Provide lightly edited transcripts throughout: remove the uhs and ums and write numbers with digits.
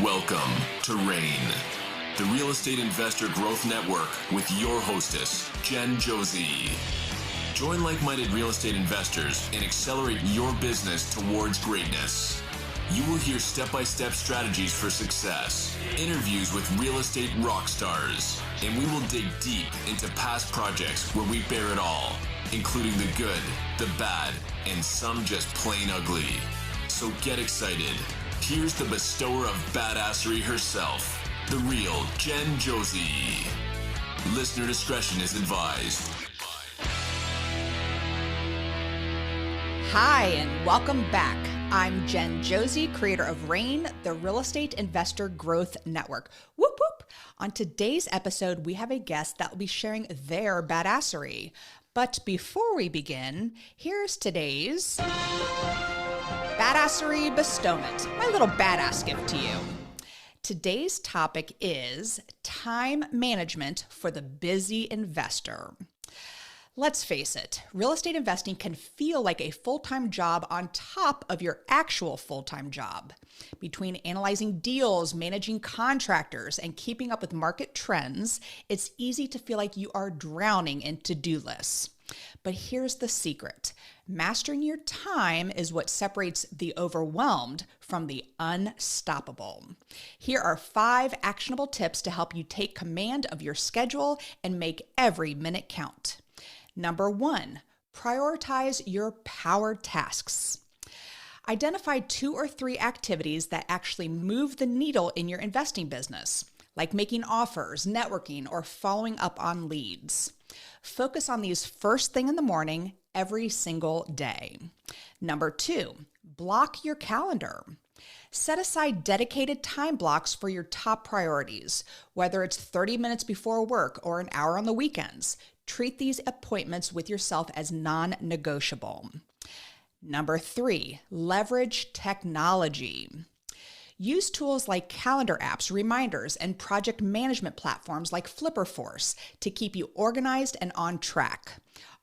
Welcome to RAIN, the Real Estate Investor Growth Network with your hostess, Jen Josie. Join like-minded real estate investors and accelerate your business towards greatness. You will hear step-by-step strategies for success, interviews with real estate rock stars, and we will dig deep into past projects where we bear it all, including the good, the bad, and some just plain ugly. So get excited. Here's the bestower of badassery herself, the real Jen Josie. Listener discretion is advised. Hi, and welcome back. I'm Jen Josie, creator of RAIN, the Real Estate Investor Growth Network. Whoop, whoop. On today's episode, we have a guest that will be sharing their badassery. But before we begin, here's today's badassery bestowment, my little badass gift to you. Today's topic is time management for the busy investor. Let's face it, real estate investing can feel like a full-time job on top of your actual full-time job. Between analyzing deals, managing contractors, and keeping up with market trends, it's easy to feel like you are drowning in to-do lists. But here's the secret. Mastering your time is what separates the overwhelmed from the unstoppable. Here are 5 actionable tips to help you take command of your schedule and make every minute count. Number 1, prioritize your power tasks. Identify 2 or 3 activities that actually move the needle in your investing business, like making offers, networking, or following up on leads. Focus on these first thing in the morning every single day. Number 2, block your calendar. Set aside dedicated time blocks for your top priorities, whether it's 30 minutes before work or an hour on the weekends. Treat these appointments with yourself as non-negotiable. Number 3, leverage technology. Use tools like calendar apps, reminders, and project management platforms like FlipperForce to keep you organized and on track.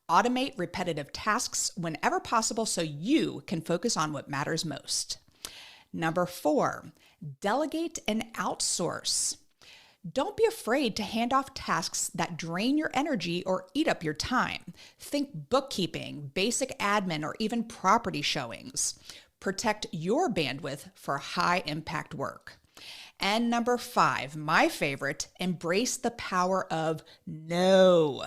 Automate repetitive tasks whenever possible so you can focus on what matters most. Number 4, delegate and outsource. Don't be afraid to hand off tasks that drain your energy or eat up your time. Think bookkeeping, basic admin, or even property showings. Protect your bandwidth for high-impact work. And number 5, my favorite, embrace the power of no.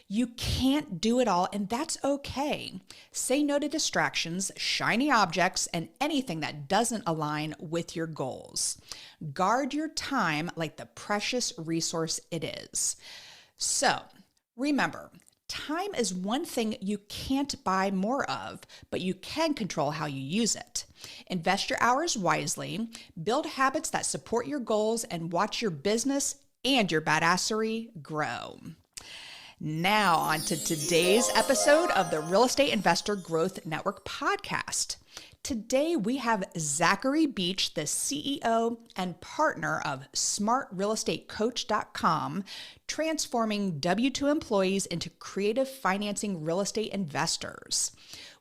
You can't do it all, and that's okay. Say no to distractions, shiny objects, and anything that doesn't align with your goals. Guard your time like the precious resource it is. So, remember, time is one thing you can't buy more of, but you can control how you use it. Invest your hours wisely, build habits that support your goals, and watch your business and your badassery grow. Now, on to today's episode of the Real Estate Investor Growth Network podcast. Today, we have Zachary Beach, the CEO and partner of SmartRealEstateCoach.com, transforming W-2 employees into creative financing real estate investors.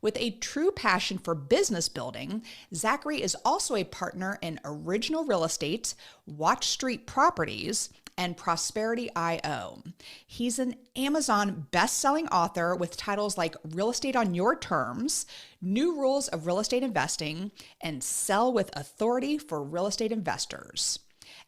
With a true passion for business building, Zachary is also a partner in Original Real Estate, Watch Street Properties, and Prosperity.io. He's an Amazon best-selling author with titles like Real Estate on Your Terms, New Rules of Real Estate Investing, and Sell with Authority for Real Estate Investors.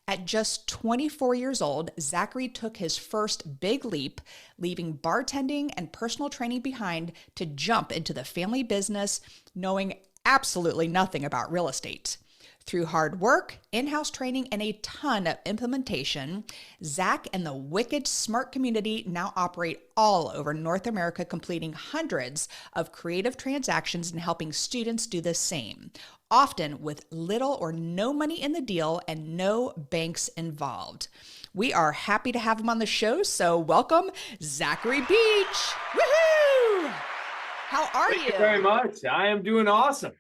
At just 24 years old, Zachary took his first big leap, leaving bartending and personal training behind to jump into the family business, knowing absolutely nothing about real estate. Through hard work, in-house training, and a ton of implementation, Zach and the wicked smart community now operate all over North America, completing hundreds of creative transactions and helping students do the same, often with little or no money in the deal and no banks involved. We are happy to have him on the show, so welcome, Zachary Beach. Woohoo! How are you? Thank you very much. I am doing awesome.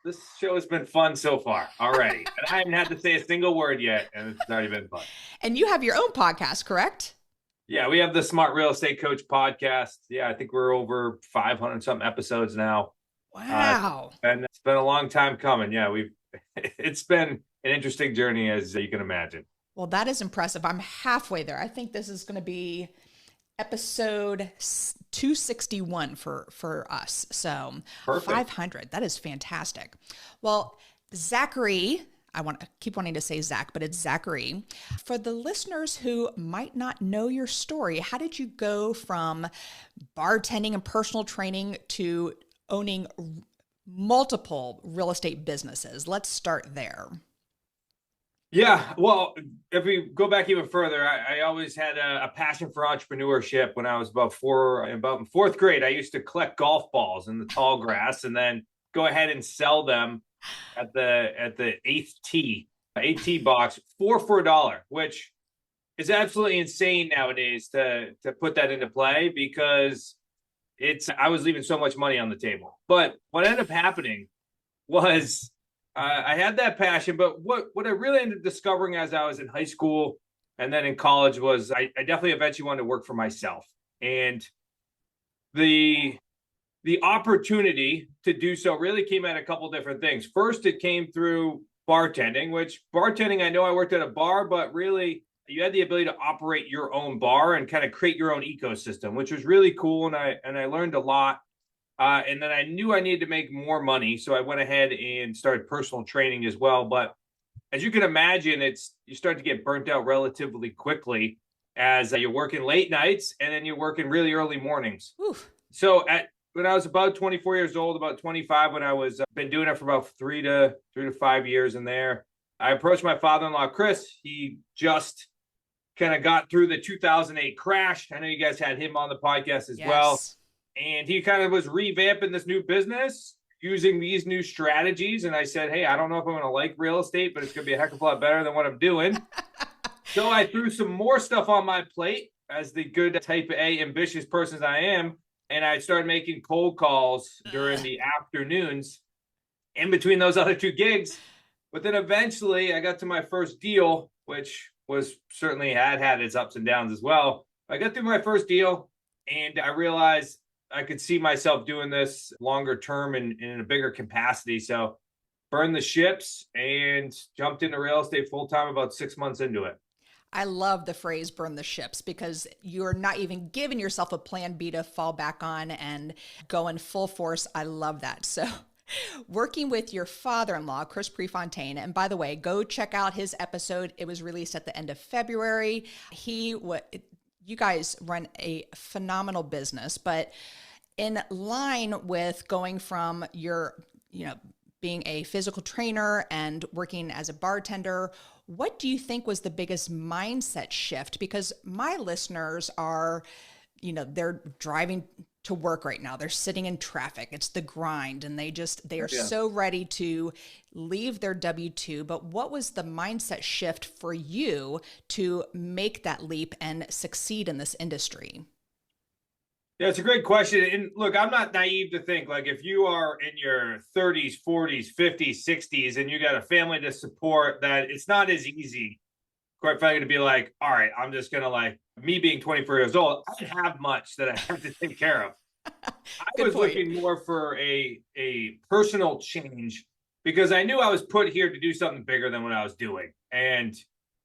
This show has been fun so far already. And I haven't had to say a single word yet, and it's already been fun. And you have your own podcast, correct? Yeah, we have the Smart Real Estate Coach podcast. Yeah, I think we're over 500 something episodes now. Wow. And it's been a long time coming. Yeah, it's been an interesting journey, as you can imagine. Well, that is impressive. I'm halfway there. I think this is going to be episode 261 for us. So Perfect. 500. That is fantastic. Well, Zachary, I want to keep wanting to say Zach, but it's Zachary. For the listeners who might not know your story, how did you go from bartending and personal training to owning multiple real estate businesses? Let's start there. Yeah, well, if we go back even further, I always had a passion for entrepreneurship. When I was about in fourth grade, I used to collect golf balls in the tall grass and then go ahead and sell them at the eighth tee box for $1, which is absolutely insane nowadays to put that into play, because I was leaving so much money on the table. But what ended up happening was I had that passion, but what I really ended up discovering as I was in high school and then in college was I definitely eventually wanted to work for myself. And the opportunity to do so really came at a couple different things. First, it came through bartending, I know I worked at a bar, but really you had the ability to operate your own bar and kind of create your own ecosystem, which was really cool. And I learned a lot. And then I knew I needed to make more money. So I went ahead and started personal training as well. But as you can imagine, you start to get burnt out relatively quickly as you're working late nights and then you're working really early mornings. Oof. So when I was about 24 years old, about 25, when I was been doing it for about 3 to 5 years in there, I approached my father-in-law, Chris. He just kind of got through the 2008 crash. I know you guys had him on the podcast as well. And he kind of was revamping this new business using these new strategies. And I said, hey, I don't know if I'm going to like real estate, but it's going to be a heck of a lot better than what I'm doing. So I threw some more stuff on my plate as the good type A ambitious person I am. And I started making cold calls during the afternoons in between those other 2 gigs. But then eventually I got to my first deal, which was certainly had its ups and downs as well. I got through my first deal and I realized I could see myself doing this longer term and in a bigger capacity. So burned the ships and jumped into real estate full time about 6 months into it. I love the phrase burn the ships, because you're not even giving yourself a plan B to fall back on and go in full force. I love that. So working with your father-in-law, Chris Prefontaine, and by the way, go check out his episode. It was released at the end of February. You guys run a phenomenal business, but in line with going from your, being a physical trainer and working as a bartender, what do you think was the biggest mindset shift? Because my listeners are, they're driving to work right now. They're sitting in traffic. It's the grind, and they are so ready to leave their W-2. But what was the mindset shift for you to make that leap and succeed in this industry? Yeah, it's a great question. And look, I'm not naive to think like if you are in your 30s, 40s, 50s, 60s, and you got a family to support, that it's not as easy, quite frankly, to be like, all right, I'm just going to me being 24 years old, I don't have much that I have to take care of. I was looking more for a personal change, because I knew I was put here to do something bigger than what I was doing. And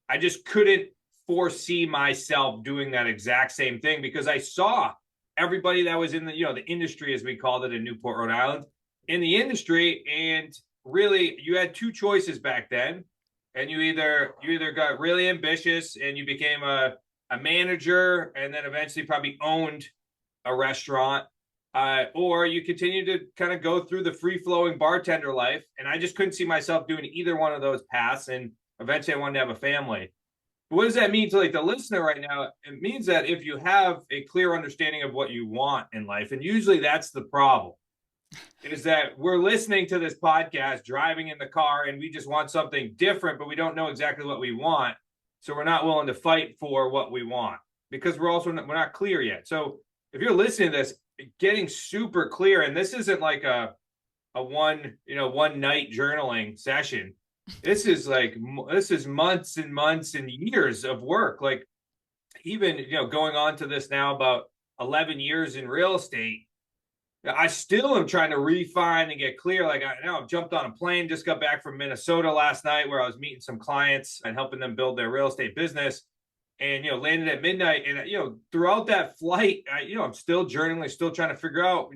I just couldn't foresee myself doing that exact same thing, because I saw everybody that was in the industry, as we called it in Newport, Rhode Island, in the industry. And really you had 2 choices back then. And you either got really ambitious and you became a manager and then eventually probably owned a restaurant, or you continue to kind of go through the free-flowing bartender life. And I just couldn't see myself doing either one of those paths. And eventually I wanted to have a family. What does that mean to the listener right now? It means that if you have a clear understanding of what you want in life, and usually that's the problem, is that we're listening to this podcast, driving in the car, and we just want something different, but we don't know exactly what we want. So we're not willing to fight for what we want, because we're not clear yet. So if you're listening to this, getting super clear, and this isn't like a one night journaling session. This is months and months and years of work. Like even, going on to this now about 11 years in real estate. I still am trying to refine and get clear. Like I know I've jumped on a plane, just got back from Minnesota last night where I was meeting some clients and helping them build their real estate business. And, landed at midnight. And, throughout that flight, I'm still journaling, still trying to figure out,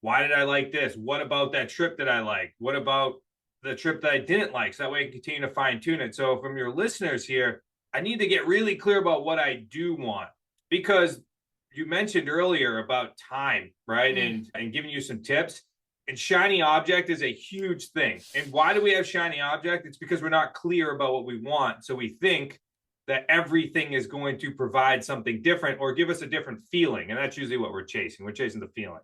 why did I like this? What about that trip that I liked? What about the trip that I didn't like? So that way I can continue to fine tune it. So from your listeners here, I need to get really clear about what I do want, because you mentioned earlier about time, right? And giving you some tips. And shiny object is a huge thing. And why do we have shiny object? It's because we're not clear about what we want. So we think that everything is going to provide something different or give us a different feeling. And that's usually what we're chasing. We're chasing the feeling.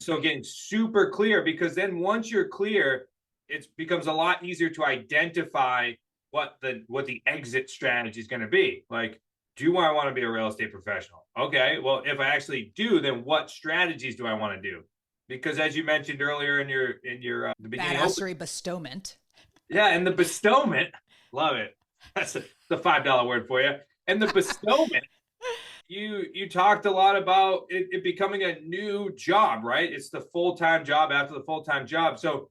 So getting super clear, because then once you're clear, it becomes a lot easier to identify what the exit strategy is going to be. Like, do I want to be a real estate professional? Okay, well, if I actually do, then what strategies do I want to do? Because as you mentioned earlier in your the beginning, badassery bestowment. Yeah, and the bestowment, love it. That's the $5 word for you. And the bestowment, you talked a lot about it becoming a new job, right? It's the full-time job after the full-time job. So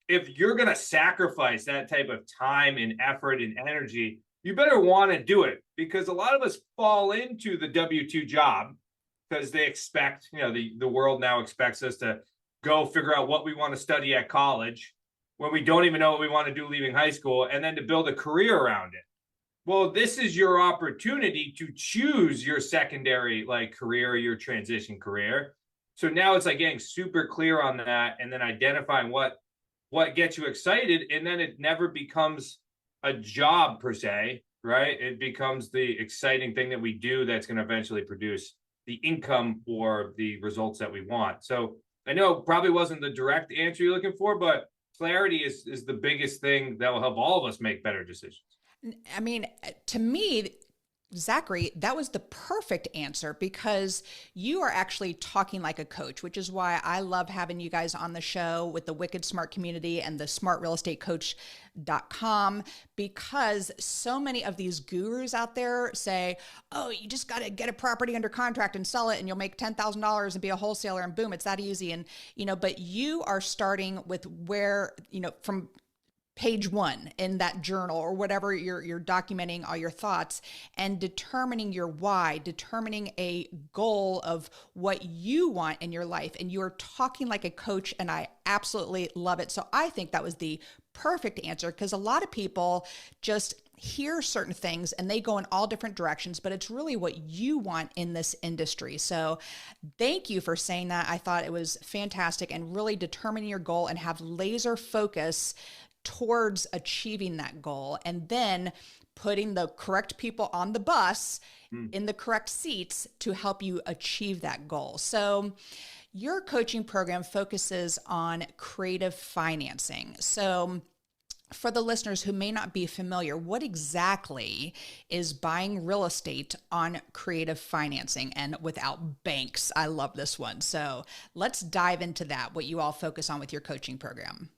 if you're going to sacrifice that type of time and effort and energy, you better want to do it, because a lot of us fall into the W-2 job because they expect, the world now expects us to go figure out what we want to study at college when we don't even know what we want to do leaving high school, and then to build a career around it. Well, this is your opportunity to choose your secondary career, your transition career. So now it's like getting super clear on that and then identifying what gets you excited. And then it never becomes a job per se, right? It becomes the exciting thing that we do that's going to eventually produce the income or the results that we want. So I know it probably wasn't the direct answer you're looking for, but clarity is the biggest thing that will help all of us make better decisions. I mean, to me, Zachary, that was the perfect answer, because you are actually talking like a coach, which is why I love having you guys on the show with the Wicked Smart community and the smartrealestatecoach.com, because so many of these gurus out there say, oh, you just got to get a property under contract and sell it and you'll make $10,000 and be a wholesaler and boom, it's that easy. And, but you are starting with where, from page 1 in that journal or whatever you're documenting all your thoughts, and determining your why, determining a goal of what you want in your life. And you're talking like a coach, and I absolutely love it. So I think that was the perfect answer, because a lot of people just hear certain things and they go in all different directions, but it's really what you want in this industry. So thank you for saying that. I thought it was fantastic, and really determining your goal and have laser focus towards achieving that goal, and then putting the correct people on the bus in the correct seats to help you achieve that goal. So your coaching program focuses on creative financing. So for the listeners who may not be familiar, what exactly is buying real estate on creative financing and without banks? I love this one. So let's dive into that, what you all focus on with your coaching program.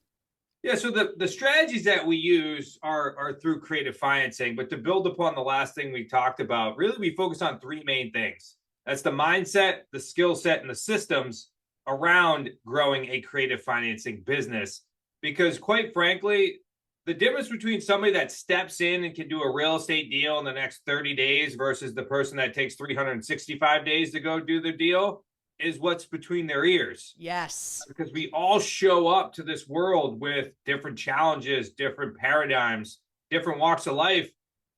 Yeah, so the strategies that we use are through creative financing, but to build upon the last thing we talked about, really we focus on 3 main things. That's the mindset, the skill set, and the systems around growing a creative financing business. Because quite frankly, the difference between somebody that steps in and can do a real estate deal in the next 30 days versus the person that takes 365 days to go do the deal is what's between their ears. Yes. Because we all show up to this world with different challenges, different paradigms, different walks of life,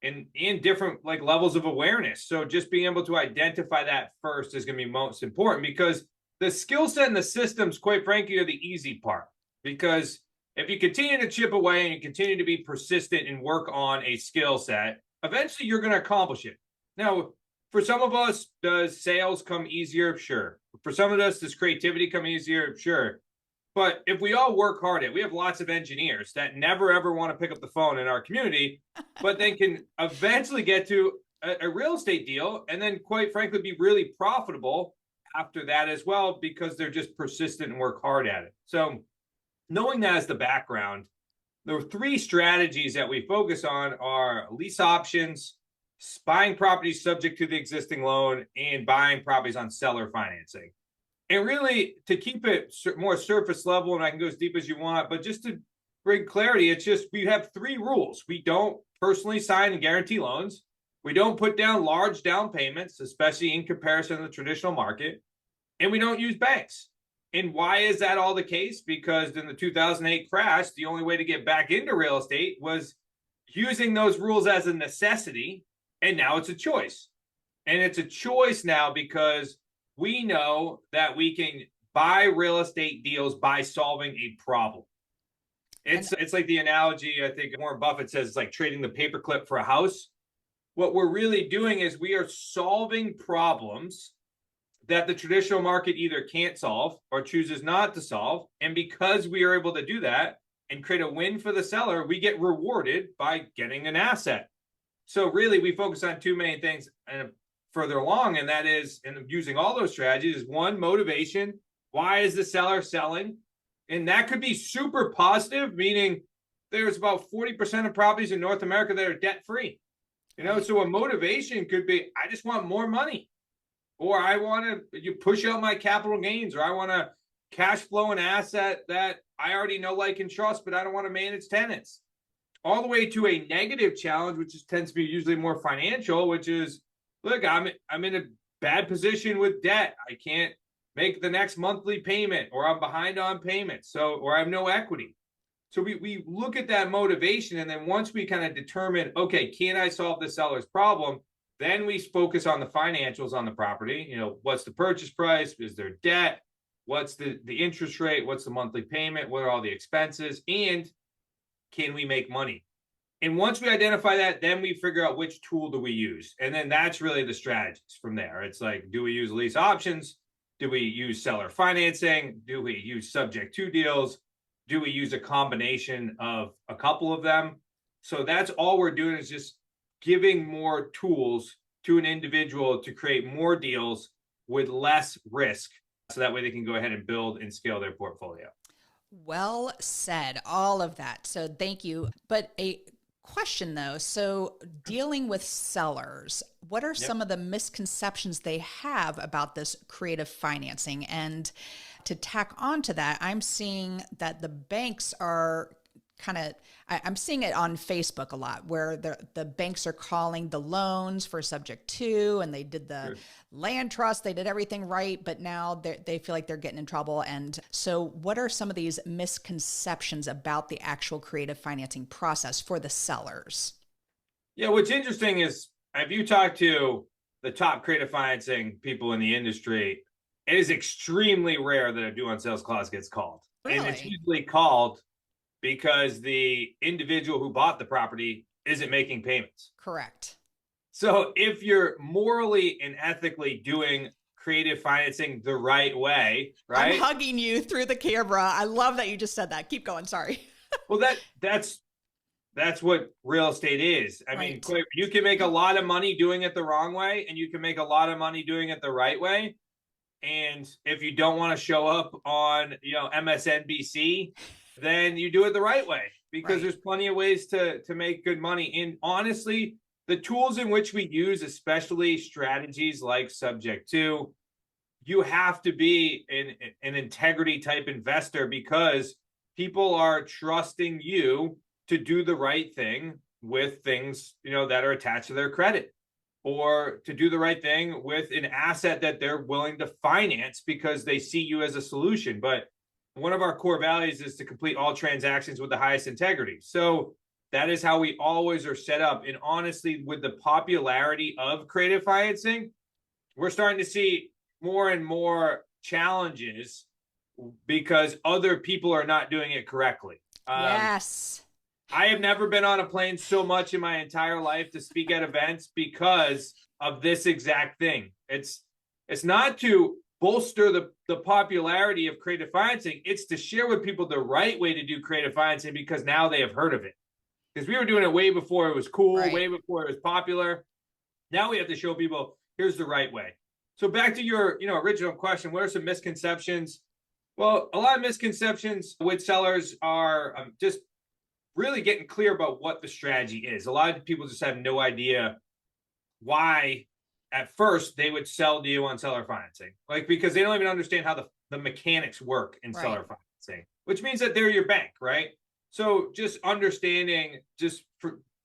and in different levels of awareness. So just being able to identify that first is going to be most important, because the skill set and the systems, quite frankly, are the easy part. Because if you continue to chip away and you continue to be persistent and work on a skill set, eventually you're going to accomplish it. Now, for some of us, does sales come easier? Sure. For some of us, does creativity come easier? Sure. But if we all work hard at it, we have lots of engineers that never, ever want to pick up the phone in our community, but then can eventually get to a real estate deal and then, quite frankly, be really profitable after that as well, because they're just persistent and work hard at it. So knowing that as the background, the 3 strategies that we focus on are lease options, buying properties subject to the existing loan, and buying properties on seller financing. And really, to keep it more surface level, and I can go as deep as you want, but just to bring clarity, it's just we have three rules. We don't personally sign and guarantee loans. We don't put down large down payments, especially in comparison to the traditional market. And we don't use banks. And why is that all the case? Because in the 2008 crash, the only way to get back into real estate was using those rules as a necessity. And now it's a choice. And it's a choice now because we know that we can buy real estate deals by solving a problem. It's like the analogy, I think Warren Buffett says, it's like trading the paperclip for a house. What we're really doing is we are solving problems that the traditional market either can't solve or chooses not to solve. And because we are able to do that and create a win for the seller, we get rewarded by getting an asset. So really, we focus on two main things and further along, and that is, and using all those strategies, is one, motivation. Why is the seller selling? And that could be super positive, meaning there's about 40% of properties in North America that are debt-free. So a motivation could be, I just want more money, or I want to push out my capital gains, or I want to cash flow an asset that I already know, like, and trust, but I don't want to manage tenants. All the way to a negative challenge, which tends to be usually more financial, which is, look, I'm in a bad position with debt. I can't make the next monthly payment, or I'm behind on payments, or I have no equity. So we look at that motivation, and then once we kind of determine, okay, can I solve the seller's problem? Then we focus on the financials on the property. What's the purchase price? Is there debt? What's the interest rate? What's the monthly payment? What are all the expenses? And can we make money? And once we identify that, then we figure out which tool do we use. And then that's really the strategies from there. It's like, do we use lease options? Do we use seller financing? Do we use subject to deals? Do we use a combination of a couple of them? So that's all we're doing, is just giving more tools to an individual to create more deals with less risk. So that way they can go ahead and build and scale their portfolio. Well said, all of that. So thank you. But a question though, so dealing with sellers, what are some of the misconceptions they have about this creative financing? And to tack on to that, I'm seeing that the banks are I'm seeing it on Facebook a lot, where the banks are calling the loans for subject to, and they did the land trust, they did everything right, but now they feel like they're getting in trouble. And so what are some of these misconceptions about the actual creative financing process for the sellers? Yeah, what's interesting is, if you talk to the top creative financing people in the industry, it is extremely rare that a due on sales clause gets called. Really? And it's usually called because the individual who bought the property isn't making payments. Correct. So if you're morally and ethically doing creative financing the right way, right? I'm hugging you through the camera. I love that you just said that. Keep going. Sorry. Well, that's what real estate is. I mean, you can make a lot of money doing it the wrong way, and you can make a lot of money doing it the right way. And if you don't want to show up on, MSNBC, then you do it the right way, because there's plenty of ways to make good money. And honestly, the tools in which we use, especially strategies like subject to, you have to be an integrity type investor, because people are trusting you to do the right thing with things, that are attached to their credit, or to do the right thing with an asset that they're willing to finance because they see you as a solution. But one of our core values is to complete all transactions with the highest integrity. So that is how we always are set up. And honestly, with the popularity of creative financing, we're starting to see more and more challenges because other people are not doing it correctly. Yes. I have never been on a plane so much in my entire life to speak at events because of this exact thing. It's not to bolster the popularity of creative financing. It's to share with people the right way to do creative financing, because now they have heard of it. Because we were doing it way before it was cool, way before it was popular. Now we have to show people, here's the right way. So back to your original question, what are some misconceptions? Well, a lot of misconceptions with sellers are just really getting clear about what the strategy is. A lot of people just have no idea why at first they would sell to you on seller financing, like, because they don't even understand how the mechanics work in seller financing, which means that they're your bank, right? So just understanding, just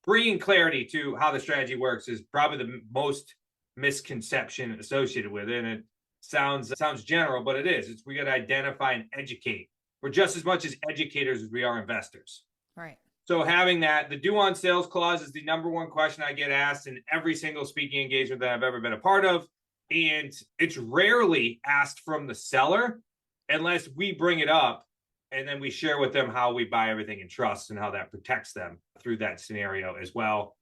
bringing clarity to how the strategy works is probably the most misconception associated with it. And it sounds general, but it is. We got to identify and educate. We're just as much as educators as we are investors. Right. So having that, the due on sales clause is the number one question I get asked in every single speaking engagement that I've ever been a part of. And it's rarely asked from the seller unless we bring it up and then we share with them how we buy everything in trust and how that protects them through that scenario as well.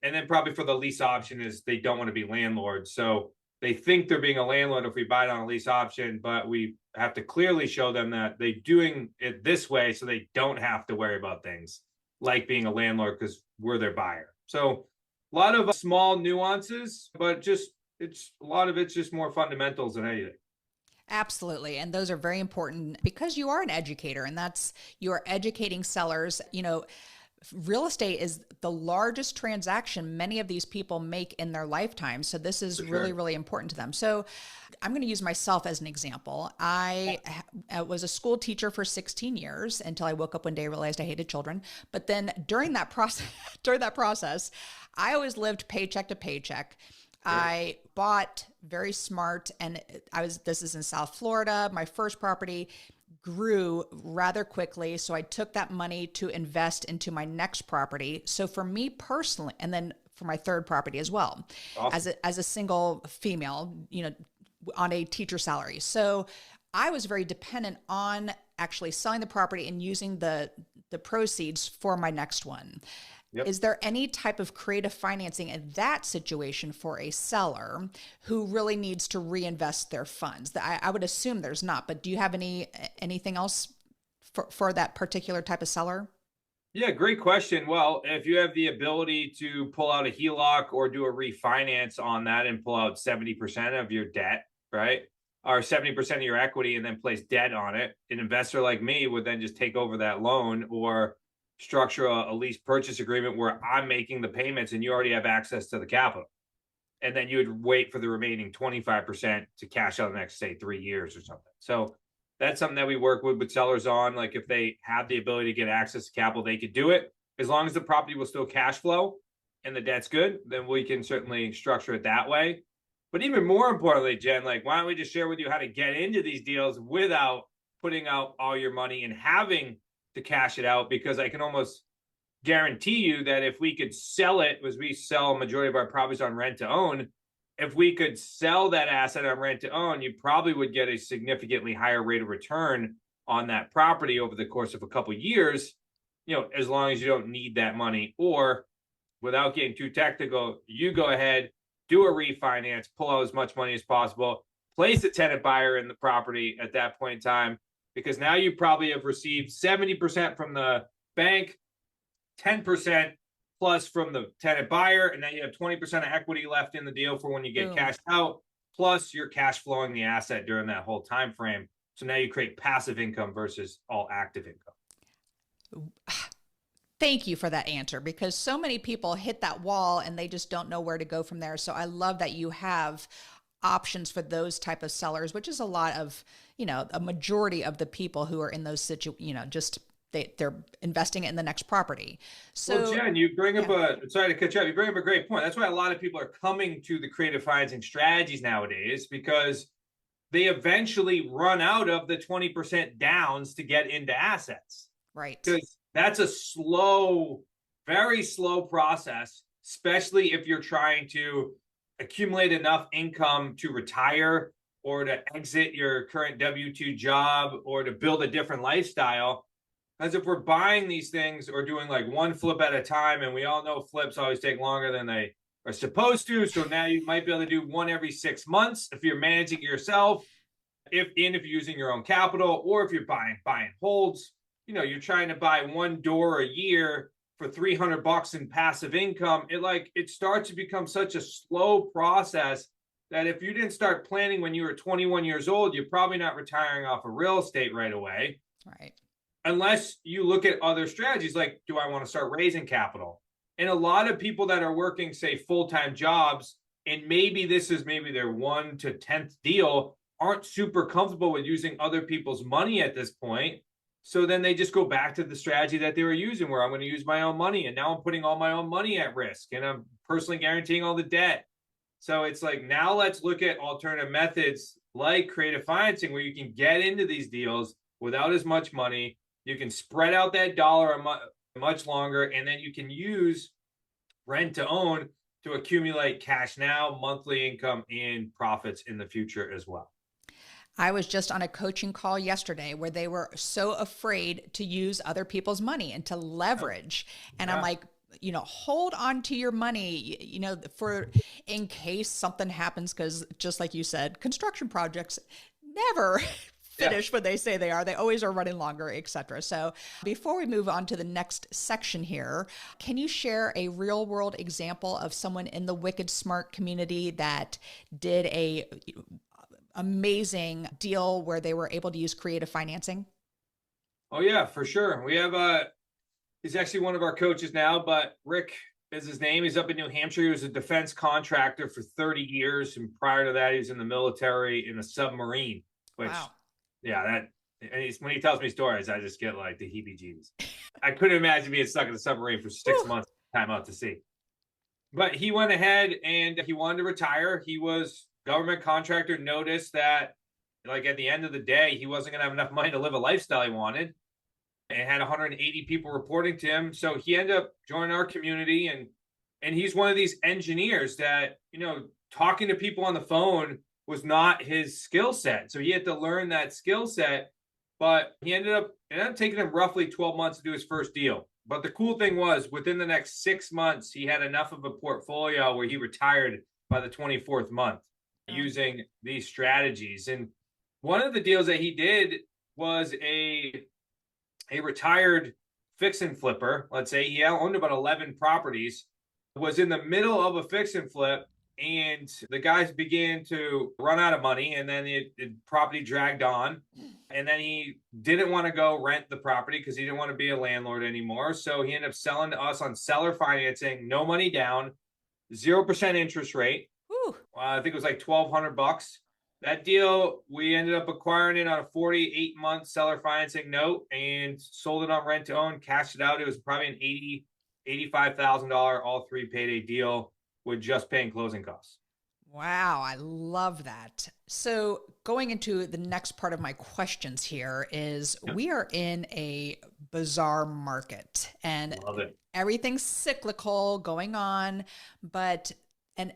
And then probably for the lease option is they don't want to be landlords. So they think they're being a landlord if we buy it on a lease option, but we have to clearly show them that they're doing it this way so they don't have to worry about things like being a landlord because we're their buyer. So a lot of small nuances, but just a lot of it's just more fundamentals than anything. Absolutely. And those are very important because you are an educator and you're educating sellers. Real estate is the largest transaction many of these people make in their lifetime. So this is really, really important to them. So I'm going to use myself as an example. I was a school teacher for 16 years until I woke up one day and realized I hated children. But then during that process, I always lived paycheck to paycheck. I bought very smart, and this is in South Florida. My first property grew rather quickly. So I took that money to invest into my next property. So for me personally, and then for my third property as well, awesome. as a single female, on a teacher salary. So I was very dependent on actually selling the property and using the proceeds for my next one. Yep. Is there any type of creative financing in that situation for a seller who really needs to reinvest their funds? I would assume there's not, but do you have anything else for that particular type of seller? Yeah, great question. Well, if you have the ability to pull out a HELOC or do a refinance on that and pull out 70% of your debt, right? Or 70% of your equity and then place debt on it, an investor like me would then just take over that loan or structure a lease purchase agreement where I'm making the payments and you already have access to the capital. And then you would wait for the remaining 25% to cash out the next, say, 3 years or something. So that's something that we work with sellers on. Like if they have the ability to get access to capital, they could do it. As long as the property will still cash flow and the debt's good, then we can certainly structure it that way. But even more importantly, Jen, like, why don't we just share with you how to get into these deals without putting out all your money and having to cash it out? Because I can almost guarantee you that if we could sell it, as we sell a majority of our properties on rent to own, if we could sell that asset on rent to own, you probably would get a significantly higher rate of return on that property over the course of a couple of years, as long as you don't need that money. Or without getting too technical, you go ahead, do a refinance, pull out as much money as possible, place a tenant buyer in the property at that point in time, because now you probably have received 70% from the bank, 10% plus from the tenant buyer, and then you have 20% of equity left in the deal for when you get cashed out, plus you're cash flowing the asset during that whole time frame. So now you create passive income versus all active income. Thank you for that answer, because so many people hit that wall and they just don't know where to go from there. So I love that you have options for those type of sellers, which is a lot of, a majority of the people who are in those they're investing it in the next property. So, well, Jen, you bring up sorry to cut you off. You bring up a great point. That's why a lot of people are coming to the creative financing strategies nowadays, because they eventually run out of the 20% downs to get into assets. Right. Because that's a very slow process, especially if you're trying to accumulate enough income to retire or to exit your current W-2 job or to build a different lifestyle. As if we're buying these things or doing like one flip at a time, and we all know flips always take longer than they are supposed to. So now you might be able to do one every 6 months if you're managing it yourself, if you're using your own capital, or if you're buying holds. You're trying to buy one door a year for $300 in passive income. It starts to become such a slow process that if you didn't start planning when you were 21 years old, you're probably not retiring off of real estate right away. Right. Unless you look at other strategies, like, do I want to start raising capital? And a lot of people that are working, say, full-time jobs and maybe this is maybe their 1 to 10th deal, aren't super comfortable with using other people's money at this point. So then they just go back to the strategy that they were using, where I'm going to use my own money, and now I'm putting all my own money at risk, and I'm personally guaranteeing all the debt. So it's like, now let's look at alternative methods like creative financing, where you can get into these deals without as much money. You can spread out that dollar much longer, and then you can use rent to own to accumulate cash now, monthly income, and profits in the future as well. I was just on a coaching call yesterday where they were so afraid to use other people's money and to leverage. And I'm like, hold on to your money, for in case something happens, because just like you said, construction projects never finish when they say they are. They always are running longer, etc. So before we move on to the next section here, can you share a real world example of someone in the Wicked Smart community that did a amazing deal where they were able to use creative financing? Oh yeah, for sure. We have he's actually one of our coaches now, but Rick is his name. He's up in New Hampshire. He was a defense contractor for 30 years. And prior to that, he was in the military in a submarine, which, and when he tells me stories, I just get like the heebie-jeebies. I couldn't imagine being stuck in a submarine for 6 months, time out to sea. But he went ahead and he wanted to retire. He was government contractor, noticed that like at the end of the day, he wasn't going to have enough money to live a lifestyle he wanted, and had 180 people reporting to him. So he ended up joining our community, and he's one of these engineers that, talking to people on the phone was not his skill set. So he had to learn that skill set, but it ended up taking him roughly 12 months to do his first deal. But the cool thing was, within the next 6 months, he had enough of a portfolio where he retired by the 24th month using these strategies. And one of the deals that he did was a retired fix and flipper. Let's say he owned about 11 properties, was in the middle of a fix and flip, and the guys began to run out of money, and then the property dragged on, and then he didn't want to go rent the property because he didn't want to be a landlord anymore. So he ended up selling to us on seller financing, no money down, 0% interest rate. I think it was like $1,200. That deal, we ended up acquiring it on a 48-month seller financing note and sold it on rent to own, cashed it out. It was probably an $85,000 all three payday deal with just paying closing costs. Wow, I love that. So going into the next part of my questions here is, we are in a bizarre market and everything's cyclical going on, and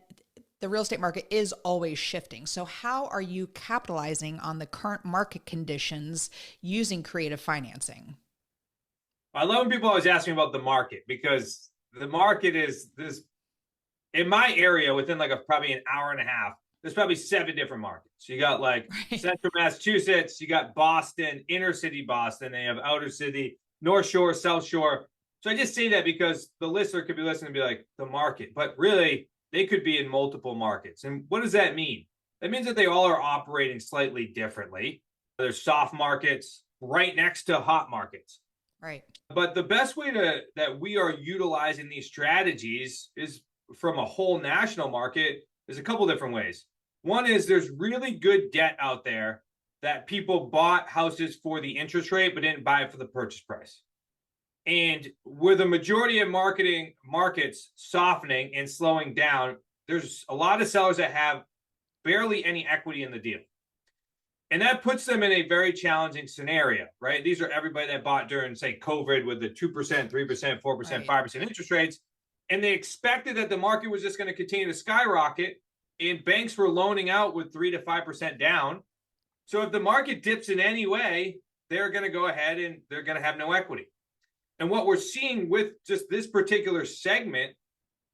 the real estate market is always shifting. So how are you capitalizing on the current market conditions using creative financing? I love when people always ask me about the market, because the market is this, in my area, within like probably an hour and a half, there's probably 7 different markets. You got like Central Massachusetts, you got Boston, inner city Boston, they have outer city, North Shore, South Shore. So I just say that because the listener could be listening and be like, the market, but really they could be in multiple markets. And what does that mean? That means that they all are operating slightly differently. There's soft markets right next to hot markets. Right. But the best way that we are utilizing these strategies is from a whole national market. There's a couple different ways. One is there's really good debt out there that people bought houses for the interest rate, but didn't buy it for the purchase price. And with the majority of markets softening and slowing down, there's a lot of sellers that have barely any equity in the deal. And that puts them in a very challenging scenario, right? These are everybody that bought during, say, COVID with the 2%, 3%, 4%, 5% interest rates. And they expected that the market was just going to continue to skyrocket, and banks were loaning out with 3 to 5% down. So if the market dips in any way, they're going to go ahead and they're going to have no equity. And what we're seeing with just this particular segment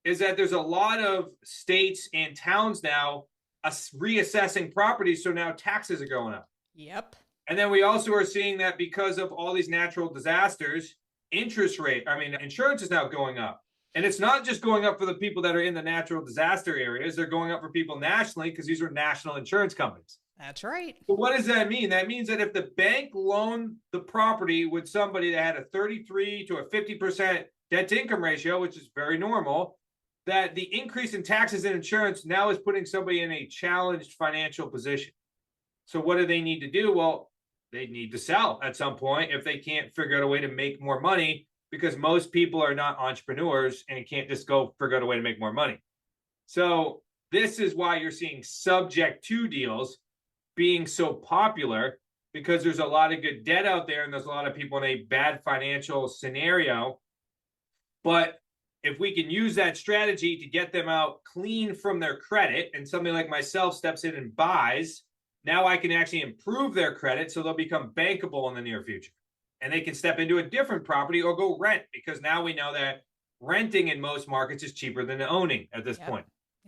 is that there's a lot of states and towns now reassessing properties. So now taxes are going up. Yep. And then we also are seeing that because of all these natural disasters, insurance is now going up. And it's not just going up for the people that are in the natural disaster areas. They're going up for people nationally, because these are national insurance companies. That's right. So what does that mean? That means that if the bank loaned the property with somebody that had a 33 to a 50% debt to income ratio, which is very normal, that the increase in taxes and insurance now is putting somebody in a challenged financial position. So what do they need to do? Well, they need to sell at some point if they can't figure out a way to make more money, because most people are not entrepreneurs and can't just go figure out a way to make more money. So this is why you're seeing subject to deals being so popular, because there's a lot of good debt out there and there's a lot of people in a bad financial scenario. But if we can use that strategy to get them out clean from their credit, and somebody like myself steps in and buys, now I can actually improve their credit so they'll become bankable in the near future. And they can step into a different property or go rent, because now we know that renting in most markets is cheaper than owning at this point.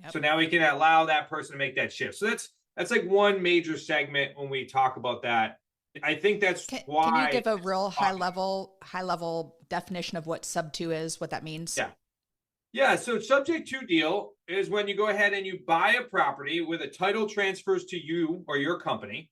So now we can allow that person to make that shift. So that's like one major segment when we talk about that. I think that's why. Can you give a real high level definition of what sub two is, what that means? Yeah. So subject to deal is when you go ahead and you buy a property with a title transfers to you or your company,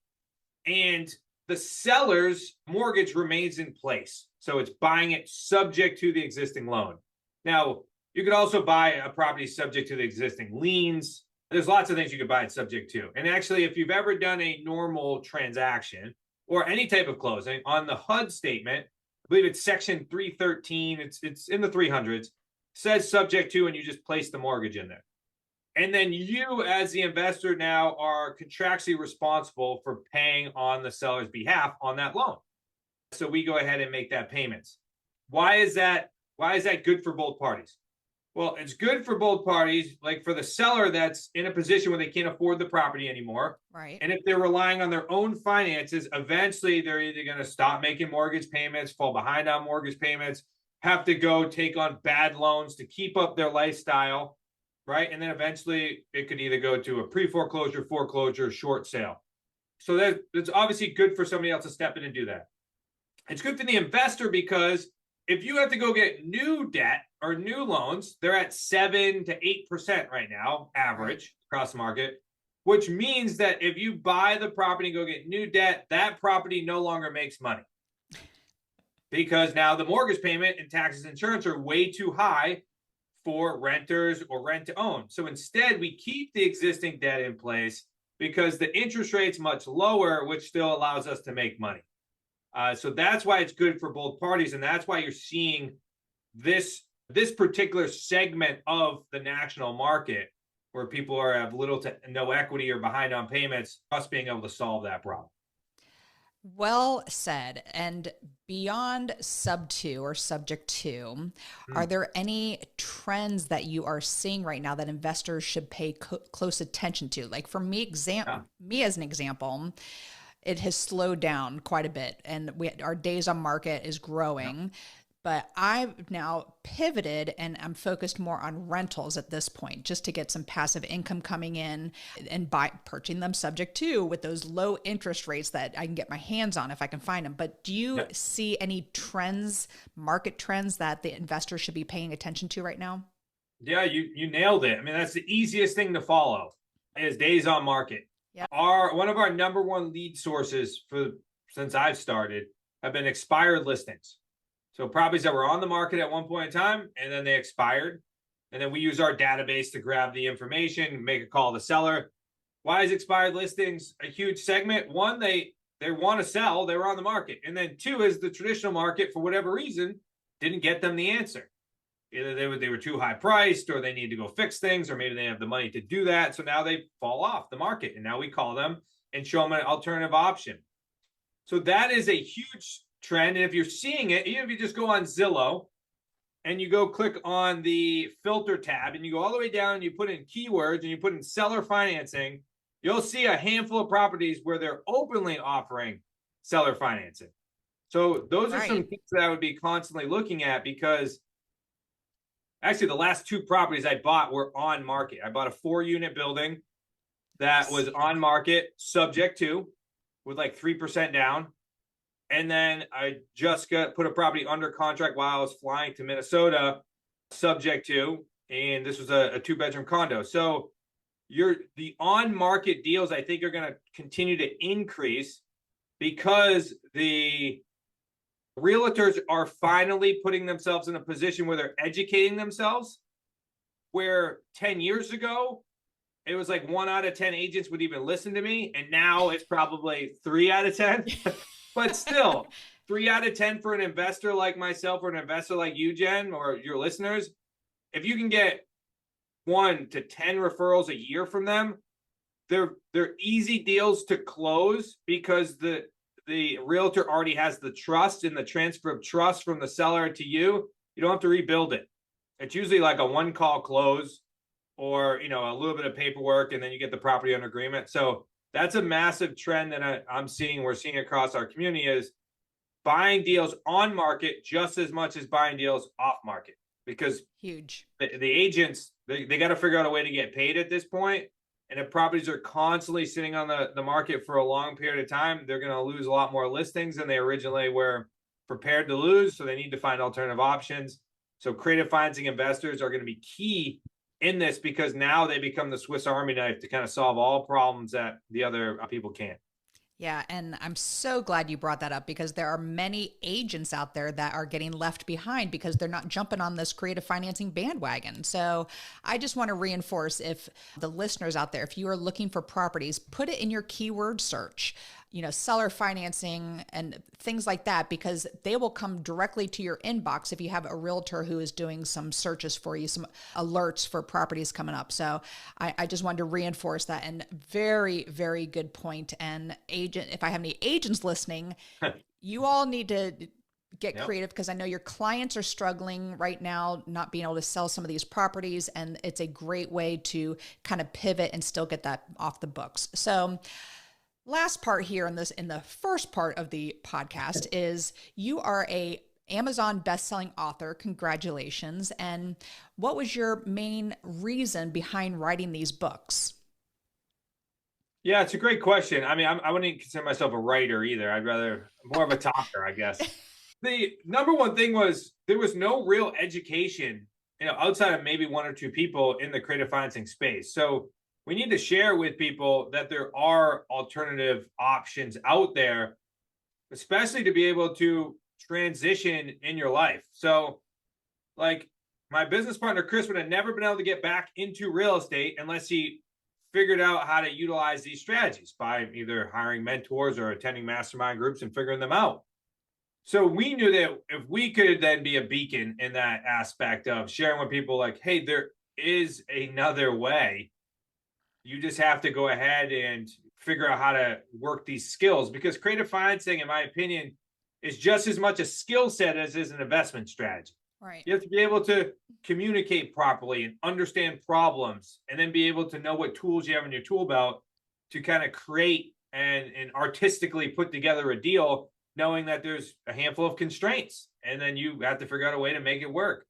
and the seller's mortgage remains in place. So it's buying it subject to the existing loan. Now, you could also buy a property subject to the existing liens. There's lots of things you could buy it subject to. And actually, if you've ever done a normal transaction or any type of closing on the HUD statement, I believe it's section 313, it's in the 300s, says subject to, and you just place the mortgage in there. And then you, as the investor, now are contractually responsible for paying on the seller's behalf on that loan. So we go ahead and make that payments. Why is that good for both parties? Well, it's good for both parties, like for the seller that's in a position where they can't afford the property anymore. Right. And if they're relying on their own finances, eventually they're either going to stop making mortgage payments, fall behind on mortgage payments, have to go take on bad loans to keep up their lifestyle, right? And then eventually it could either go to a pre-foreclosure, foreclosure, short sale. So that's obviously good for somebody else to step in and do that. It's good for the investor, because if you have to go get new debt or new loans, they're at 7 to 8% right now, average across the market, which means that if you buy the property and go get new debt, that property no longer makes money, because now the mortgage payment and taxes and insurance are way too high for renters or rent to own. So instead, we keep the existing debt in place because the interest rate's much lower, which still allows us to make money. So that's why it's good for both parties. And that's why you're seeing this particular segment of the national market where people have little to no equity or behind on payments, us being able to solve that problem. Well said. And beyond sub two or subject to, are there any trends that you are seeing right now that investors should pay close attention to? Like for me, me as an example, it has slowed down quite a bit, and our days on market is growing. But I've now pivoted and I'm focused more on rentals at this point, just to get some passive income coming in and purchasing them subject to with those low interest rates that I can get my hands on if I can find them. But do you see any trends, market trends, that the investor should be paying attention to right now? Yeah, you nailed it. I mean, that's the easiest thing to follow is days on market. Yep. One of our number one lead sources since I've started have been expired listings. So properties that were on the market at one point in time, and then they expired. And then we use our database to grab the information, make a call to the seller. Why is expired listings a huge segment? One, they want to sell, they were on the market. And then two is the traditional market, for whatever reason, didn't get them the answer. Either they were too high priced, or they need to go fix things, or maybe they have the money to do that. So now they fall off the market. And now we call them and show them an alternative option. So that is a huge trend. And if you're seeing it, even if you just go on Zillow and you go click on the filter tab and you go all the way down and you put in keywords and you put in seller financing, you'll see a handful of properties where they're openly offering seller financing. So those are some things that I would be constantly looking at, because actually the last two properties I bought were on market. I bought a 4-unit building that was on market subject to, with like 3% down. And then I just put a property under contract while I was flying to Minnesota, subject to, and this was a 2-bedroom condo. So the on-market deals, I think, are going to continue to increase, because the realtors are finally putting themselves in a position where they're educating themselves where 10 years ago, it was like 1 out of 10 agents would even listen to me. And now it's probably 3 out of 10, but still 3 out of 10 for an investor like myself or an investor like you, Jen, or your listeners. If you can get 1 to 10 referrals a year from them, they're easy deals to close because the realtor already has the trust and the transfer of trust from the seller to you. You don't have to rebuild it. It's usually like a 1-call close or, a little bit of paperwork, and then you get the property under agreement. So that's a massive trend that we're seeing across our community is buying deals on market just as much as buying deals off market, because huge. The agents, they got to figure out a way to get paid at this point. And if properties are constantly sitting on the market for a long period of time, they're going to lose a lot more listings than they originally were prepared to lose. So they need to find alternative options. So creative financing investors are going to be key in this, because now they become the Swiss Army knife to kind of solve all problems that the other people can't. Yeah, and I'm so glad you brought that up, because there are many agents out there that are getting left behind because they're not jumping on this creative financing bandwagon. So I just want to reinforce, if the listeners out there, if you are looking for properties, put it in your keyword search, seller financing and things like that, because they will come directly to your inbox if you have a realtor who is doing some searches for you, some alerts for properties coming up. So I just wanted to reinforce that, and very, very good point. And if I have any agents listening, you all need to get creative, because I know your clients are struggling right now, not being able to sell some of these properties. And it's a great way to kind of pivot and still get that off the books. So last part here in the first part of the podcast is you are a Amazon best-selling author. Congratulations. And what was your main reason behind writing these books? Yeah, it's a great question. I mean, I wouldn't consider myself a writer either. I'd rather more of a talker, I guess. The number one thing was there was no real education, outside of maybe 1 or 2 people in the creative financing space. So we need to share with people that there are alternative options out there, especially to be able to transition in your life. So like my business partner, Chris, would have never been able to get back into real estate unless he figured out how to utilize these strategies by either hiring mentors or attending mastermind groups and figuring them out. So we knew that if we could then be a beacon in that aspect of sharing with people like, hey, there is another way. You just have to go ahead and figure out how to work these skills, because creative financing, in my opinion, is just as much a skill set as is an investment strategy. Right. You have to be able to communicate properly and understand problems, and then be able to know what tools you have in your tool belt to kind of create and artistically put together a deal, knowing that there's a handful of constraints, and then you have to figure out a way to make it work.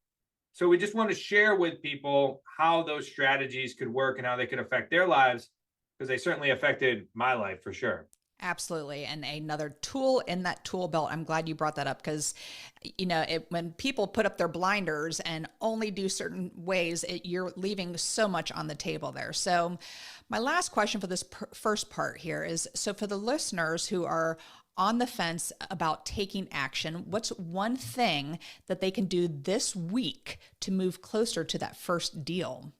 So we just want to share with people how those strategies could work and how they could affect their lives, because they certainly affected my life for sure. Absolutely. And another tool in that tool belt, I'm glad you brought that up, because, when people put up their blinders and only do certain ways, you're leaving so much on the table there. So my last question for this first part here is, so for the listeners who are on the fence about taking action, what's one thing that they can do this week to move closer to that first deal?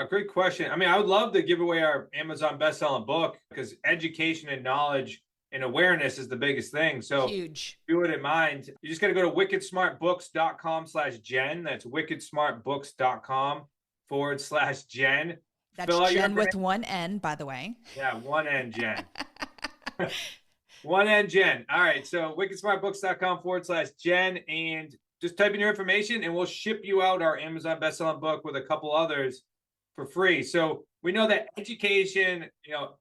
Great question. I mean, I would love to give away our Amazon best-selling book, because education and knowledge and awareness is the biggest thing. So huge. If you wouldn't mind, you just got to go to wickedsmartbooks.com/Jen. That's wickedsmartbooks.com/Jen. That's Jen with 1 N, by the way. Yeah, 1 N, Jen. 1 N, Jen. All right. So wickedsmartbooks.com/Jen, and just type in your information and we'll ship you out our Amazon best-selling book with a couple others for free. So we know that education,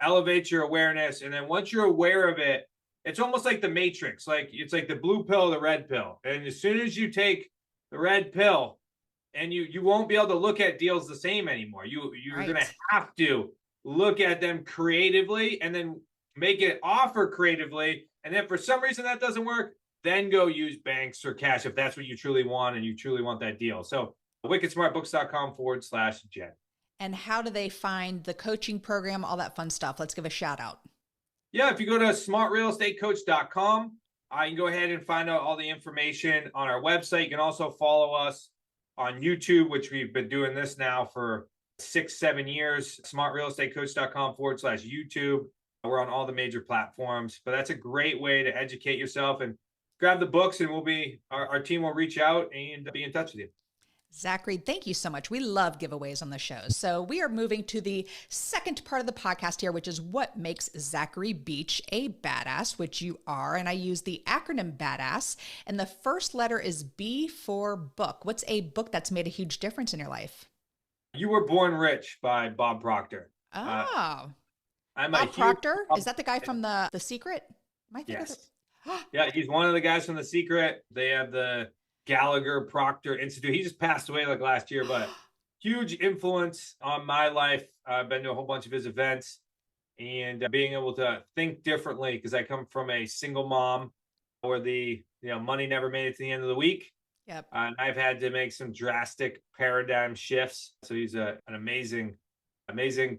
elevates your awareness. And then once you're aware of it, it's almost like the Matrix. Like it's like the blue pill, the red pill. And as soon as you take the red pill, and you won't be able to look at deals the same anymore. You're right. going to have to look at them creatively and then make it offer creatively. And then for some reason that doesn't work, then go use banks or cash if that's what you truly want and you truly want that deal. So wickedsmartbooks.com/Jen. And how do they find the coaching program, all that fun stuff? Let's give a shout out. Yeah, if you go to smartrealestatecoach.com, you can go ahead and find out all the information on our website. You can also follow us on YouTube, which we've been doing this now for 6-7 years. smartrealestatecoach.com/YouTube. We're on all the major platforms, but that's a great way to educate yourself. And grab the books, and our team will reach out and be in touch with you. Zachary, thank you so much. We love giveaways on the show. So we are moving to the second part of the podcast here, which is what makes Zachary Beach a badass, which you are. And I use the acronym BADASS. And the first letter is B for book. What's a book that's made a huge difference in your life? You Were Born Rich by Bob Proctor. Oh, I'm Bob Proctor? Is that the guy from The Secret? Am I thinking Yes. Yeah, he's one of the guys from The Secret. They have the Gallagher Proctor Institute. He just passed away like last year, but huge influence on my life. I've been to a whole bunch of his events, and being able to think differently, because I come from a single mom where the money never made it to the end of the week. Yep. And I've had to make some drastic paradigm shifts. So he's an amazing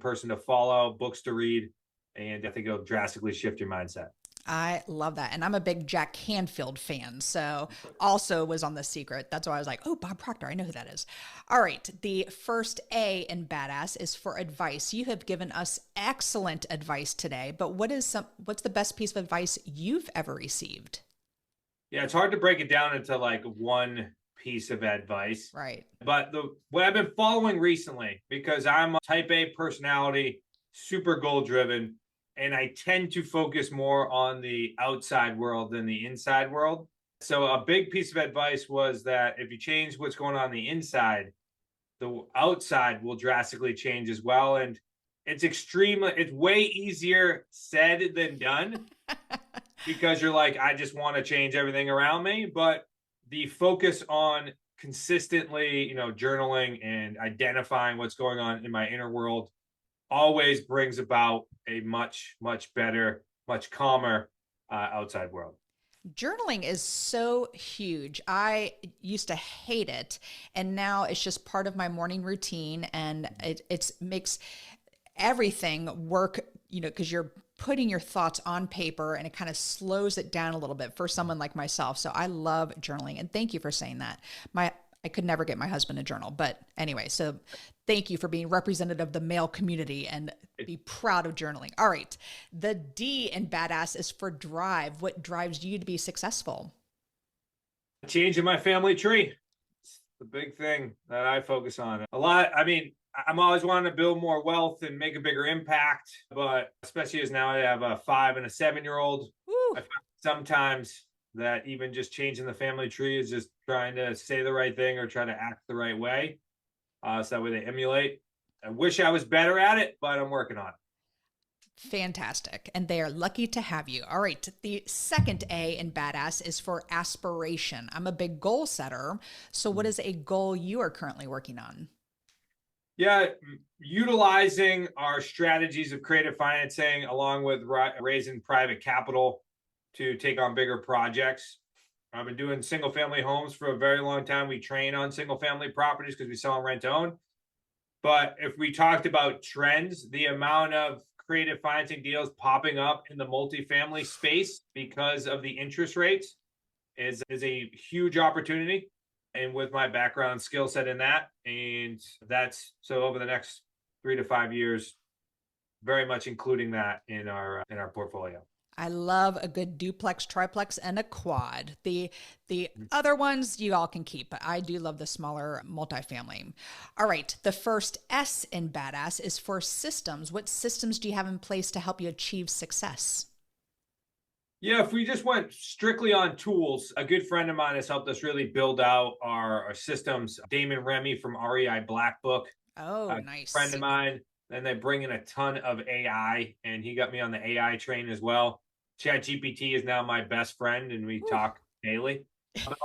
person to follow, books to read, and I think it'll drastically shift your mindset. I love that. And I'm a big Jack Canfield fan. So also was on The Secret. That's why I was like, oh, Bob Proctor. I know who that is. All right. The first A in badass is for advice. You have given us excellent advice today, but what's the best piece of advice you've ever received? Yeah, it's hard to break it down into like one piece of advice. Right. But what I've been following recently, because I'm a type A personality, super goal driven, and I tend to focus more on the outside world than the inside world. So a big piece of advice was that if you change what's going on the inside, the outside will drastically change as well. And it's way easier said than done because you're like, I just want to change everything around me. But the focus on consistently, journaling and identifying what's going on in my inner world always brings about a much, much better, much calmer outside world. Journaling is so huge. I used to hate it, and now it's just part of my morning routine, and it makes everything work, because you're putting your thoughts on paper, and it kind of slows it down a little bit for someone like myself. So I love journaling, and thank you for saying that. I could never get my husband to journal, but anyway, so thank you for being representative of the male community and be proud of journaling. All right. The D in badass is for drive. What drives you to be successful? Changing my family tree. It's the big thing that I focus on a lot. I mean, I'm always wanting to build more wealth and make a bigger impact, but especially as now I have a 5 and a 7-year-old, I find sometimes that even just changing the family tree is just trying to say the right thing or try to act the right way. So that way they emulate. I wish I was better at it, but I'm working on it. Fantastic. And they are lucky to have you. All right. The second A in badass is for aspiration. I'm a big goal setter. So what is a goal you are currently working on? Yeah, utilizing our strategies of creative financing along with raising private capital to take on bigger projects. I've been doing single family homes for a very long time. We train on single family properties because we sell them rent to own. But if we talked about trends, the amount of creative financing deals popping up in the multifamily space because of the interest rates is a huge opportunity. And with my background skill set in that, and that's so over the next 3 to 5 years, very much including that in our portfolio. I love a good duplex, triplex, and a quad. The other ones you all can keep, but I do love the smaller multifamily. All right. The first S in badass is for systems. What systems do you have in place to help you achieve success? Yeah, if we just went strictly on tools, a good friend of mine has helped us really build out our systems. Damon Remy from REI Black Book. Oh, nice. Friend of mine. And they bring in a ton of AI, and he got me on the AI train as well. ChatGPT is now my best friend, and we talk daily.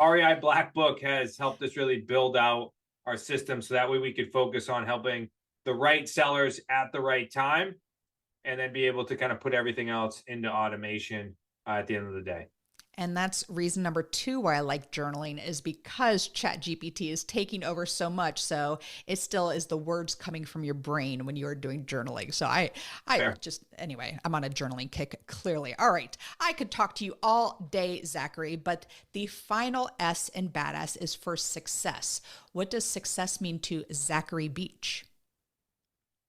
REI Black Book has helped us really build out our system so that way we could focus on helping the right sellers at the right time and then be able to kind of put everything else into automation at the end of the day. And that's reason number 2 why I like journaling is because ChatGPT is taking over so much. So it still is the words coming from your brain when you're doing journaling. So anyway, I'm on a journaling kick, clearly. All right. I could talk to you all day, Zachary, but the final S in badass is for success. What does success mean to Zachary Beach?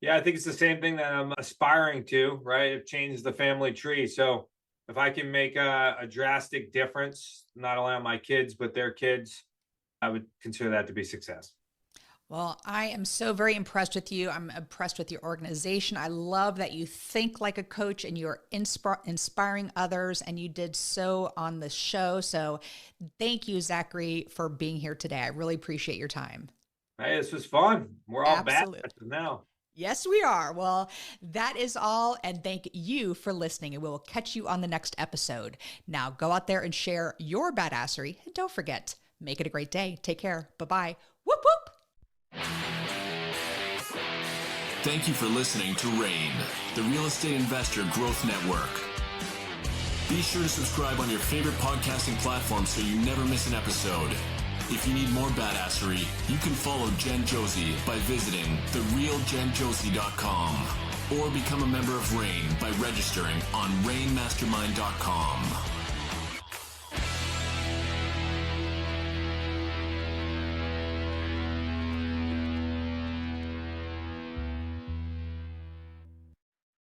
Yeah, I think it's the same thing that I'm aspiring to, right? It changes the family tree. So if I can make a drastic difference, not only on my kids, but their kids, I would consider that to be success. Well, I am so very impressed with you. I'm impressed with your organization. I love that you think like a coach and you're inspiring others, and you did so on the show. So thank you, Zachary, for being here today. I really appreciate your time. Hey, this was fun. We're all Absolutely. bad now. Yes, we are. Well, that is all. And thank you for listening. And we will catch you on the next episode. Now go out there and share your badassery. And don't forget, make it a great day. Take care. Bye-bye. Whoop, whoop. Thank you for listening to RAIN, the Real Estate Investor Growth Network. Be sure to subscribe on your favorite podcasting platform so you never miss an episode. If you need more badassery, you can follow Jen Josie by visiting therealjenjosie.com or become a member of RAIN by registering on rainmastermind.com.